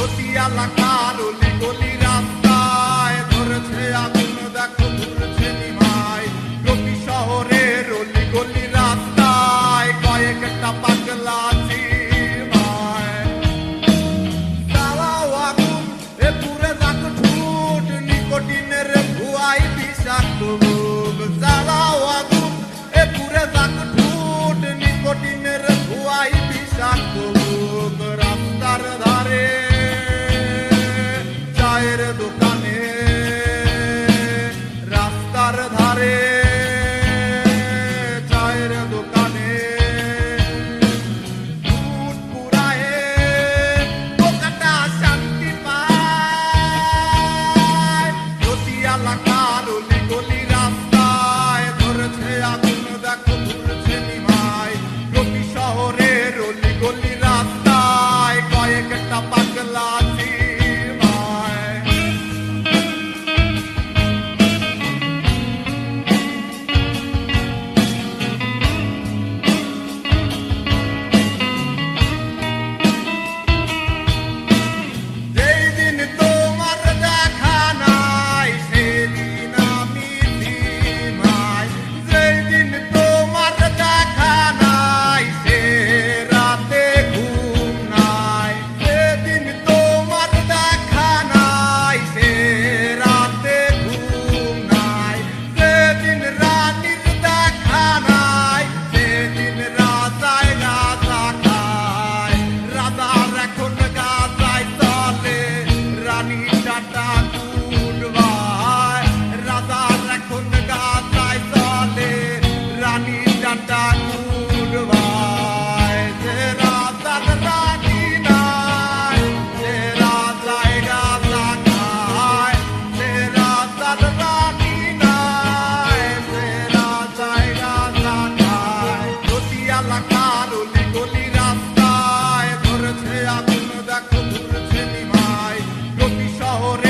এলাকার অলি গলি রাস্তায় ধরেছে আগুন, দেখো ঘুরছে নিমায়। প্রতি শহরের অলি গলি রাস্তায় কয়েকটা পাগলা চিমায়। জ্বালাও আগুন, এ পুরে যাক ঠোঁট, নিকোটিনের ধোঁয়ায় বিষাক্ত মুখ। জ্বালাও আগুন, এ পুরে যাক ঠোঁট, নিকোটিনের ধোঁয়ায় বিষাক্ত মুখ। রাস্তার ধারে চায়ের দোকানে, রাস্তার ধারে চায়ের দোকানে দুধ পুরায়ে পোকাটা শান্তি পায়। প্রতি এলাকার অলি গলি রাস্তায় ধরেছে আগুন, দেখো ঘুরছে নিমায়। প্রতি শহরের অলি গলি রাস্তায় কয়েকটা পাগলা চিমায়। যেই দিন তোমার দেখা নাই সেদিন আমি ধিমাই। যেই দিন তোমার দেখা নাই সে রাতে ঘুম নাই। সেদিন তোমার দেখা নাই সে রাতে ঘুম নাই। সেদিন রানীর দেখা নাই সেদিন রাজায় গাঁজা খায়। রাজার এখন গাঁজায় চলে, রানী টাটা গুড বাই। রাজার এখন গাঁজায় চলে, রানী টাটা গুড বাই। যে রাজার রানী নাই, যে রাজায় গাঁজা খায়। যে রাজার রানী নাই, যে রাজায় গাঁজা খায়। প্রতি এলাকার অলি গলি রাস্তায় ধরেছে আগুন, দেখো ঘুরছে নিমায়। প্রতি শহরে